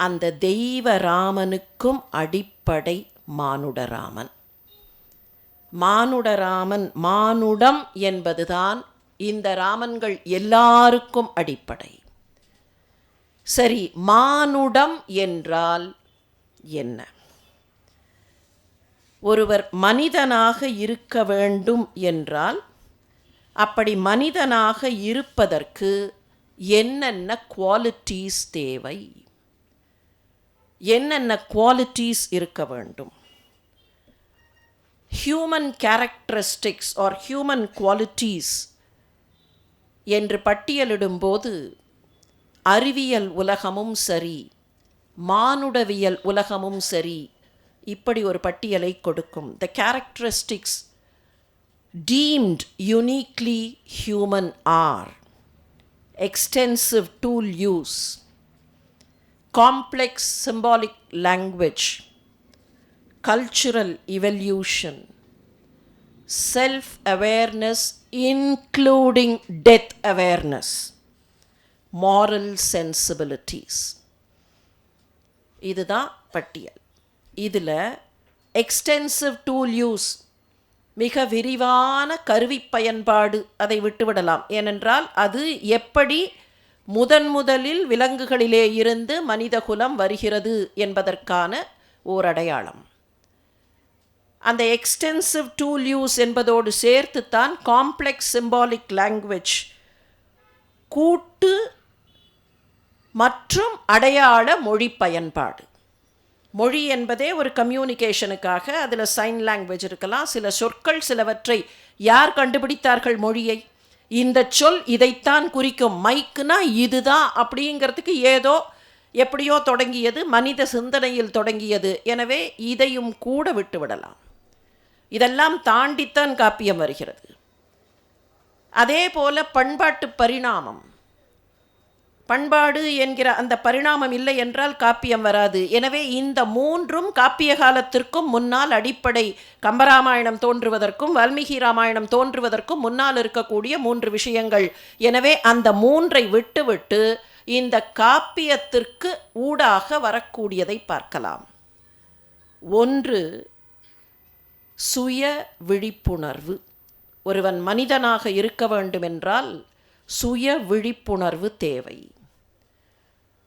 அந்த தெய்வராமனுக்கும் அடிப்படை மானுடராமன். மானுடராமன், மானுடம் என்பதுதான் இந்த ராமன்கள் எல்லாருக்கும் அடிப்படை. சரி, மானுடம் என்றால் என்ன? ஒருவர் மனிதனாக இருக்க வேண்டும் என்றால் அப்படி மனிதனாக இருப்பதற்கு என்னென்ன குவாலிட்டிஸ் தேவை, என்னென்ன குவாலிட்டிஸ் இருக்க வேண்டும்? Human characteristics or human qualities என்று பட்டியலிடும்போது அறிவியல் உலகமும் சரி, மானுடவியல் உலகமும் சரி, இப்படி ஒரு பட்டியலை கொடுக்கும். The characteristics deemed uniquely human are extensive tool use, complex symbolic language, cultural evolution, self-awareness including death awareness, moral sensibilities. இதுதான் பட்டியல். இதில் எக்ஸ்டென்சிவ் டூல் யூஸ், மிக விரிவான கருவி பயன்பாடு, அதை விட்டுவிடலாம். ஏனென்றால் அது எப்படி முதலில் விலங்குகளிலே இருந்து மனிதகுலம் வருகிறது என்பதற்கான ஓர் அடையாளம். அந்த எக்ஸ்டென்சிவ் டூல் யூஸ் என்பதோடு சேர்த்துத்தான் காம்ப்ளெக்ஸ் சிம்பாலிக் லாங்குவேஜ், கூட்டு மற்றும் அடையாள மொழி பயன்பாடு. மொழி என்பதே ஒரு கம்யூனிகேஷனுக்காக, அதில் சைன் லாங்குவேஜ் இருக்கலாம். சில சொற்கள் சிலவற்றை யார் கண்டுபிடித்தார்கள் மொழியை? இந்த சொல் இதைத்தான் குறிக்கும், மைக்குனா இதுதான் அப்படிங்கிறதுக்கு ஏதோ எப்படியோ தொடங்கியது, மனித சிந்தனையில் தொடங்கியது. எனவே இதையும் கூட விட்டுவிடலாம். இதெல்லாம் தாண்டித்தான் காப்பியம் வருகிறது. அதே போல பண்பாட்டு பரிணாமம், பண்பாடு என்கிற அந்த பரிணாமம் இல்லை என்றால் காப்பியம் வராது. எனவே இந்த மூன்றும் காப்பிய காலத்திற்கும் முன்னால் அடிப்படை. கம்பராமாயணம் தோன்றுவதற்கும் வால்மீகி ராமாயணம் தோன்றுவதற்கும் முன்னால் இருக்கக்கூடிய மூன்று விஷயங்கள். எனவே அந்த மூன்றை விட்டுவிட்டு இந்த காப்பியத்திற்கு ஊடாக வரக்கூடியதை பார்க்கலாம். ஒன்று, சுய விழிப்புணர்வு. ஒருவன் மனிதனாக இருக்க வேண்டுமென்றால் சுய விழிப்புணர்வு தேவை.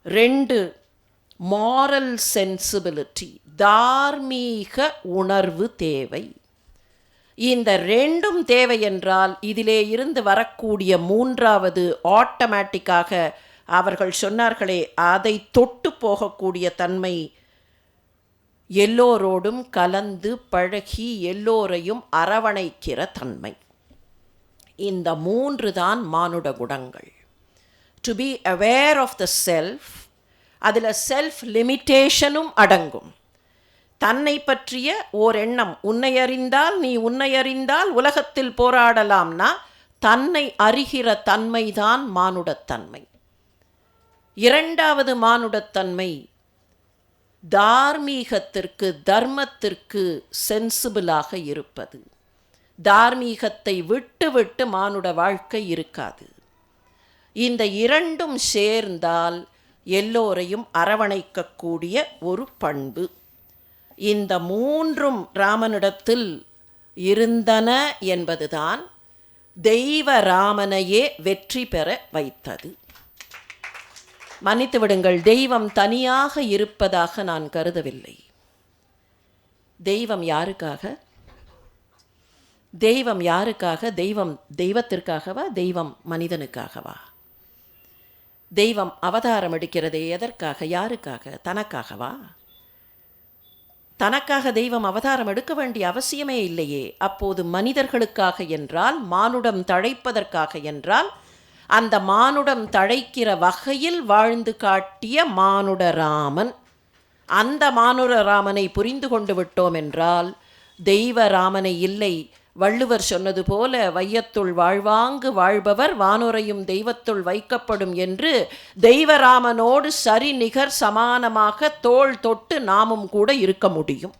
2, மாரல் சென்சிபிலிட்டி, தார்மீக உணர்வு தேவை. இந்த 2ம் தேவை என்றால் இதிலே இருந்து வரக்கூடிய மூன்றாவது ஆட்டோமேட்டிக்காக அவர்கள் சொன்னார்களே, அதை தொட்டு போகக்கூடிய தன்மை, எல்லோரோடும் கலந்து பழகி எல்லோரையும் அரவணைக்கிற தன்மை. இந்த 3 தான் மானுட குணங்கள். To be aware of the self, அதில் செல்ஃப் லிமிட்டேஷனும் அடங்கும். தன்னை பற்றிய ஓர் எண்ணம், உன்னை அறிந்தால் நீ உன்னை அறிந்தால் உலகத்தில் போராடலாம்னா தன்னை அறிகிற தன்மைதான் மானுடத்தன்மை. 2வது மானுடத்தன்மை தார்மீகத்திற்கு, தர்மத்திற்கு சென்சிபிளாக இருப்பது. தார்மீகத்தை விட்டு விட்டு மானுட வாழ்க்கை இருக்காது. இந்த 2ம் சேர்ந்தால் எல்லோரையும் அரவணைக்கக்கூடிய ஒரு பண்பு. இந்த 3ம் ராமனிடத்தில் இருந்தன என்பதுதான் தெய்வ ராமனையே வெற்றி பெற வைத்தது. மன்னித்து விடுங்கள், தெய்வம் தனியாக இருப்பதாக நான் கருதவில்லை. தெய்வம் யாருக்காக? தெய்வம் யாருக்காக? தெய்வம் தெய்வத்திற்காகவா? தெய்வம் மனிதனுக்காகவா? தெய்வம் அவதாரம் எடுக்கிறதே எதற்காக? யாருக்காக? தனக்காகவா? தனக்காக தெய்வம் அவதாரம் எடுக்க வேண்டிய அவசியமே இல்லையே. அப்போது மனிதர்களுக்காக என்றால், மானுடம் தழைப்பதற்காக என்றால், அந்த மானுடம் தழைக்கிற வகையில் வாழ்ந்து காட்டிய மானுடராமன், அந்த மானுடராமனை புரிந்து கொண்டு விட்டோம் என்றால் தெய்வ ராமனை இல்லை. வள்ளுவர் சொன்னது போல, வையத்துள் வாழ்வாங்கு வாழ்பவர் வானுரையும் தெய்வத்துள் வைக்கப்படும் என்று தெய்வராமனோடு சரி நிகர் சமானமாக தோள் தொட்டு நாமும் கூட இருக்க முடியும்.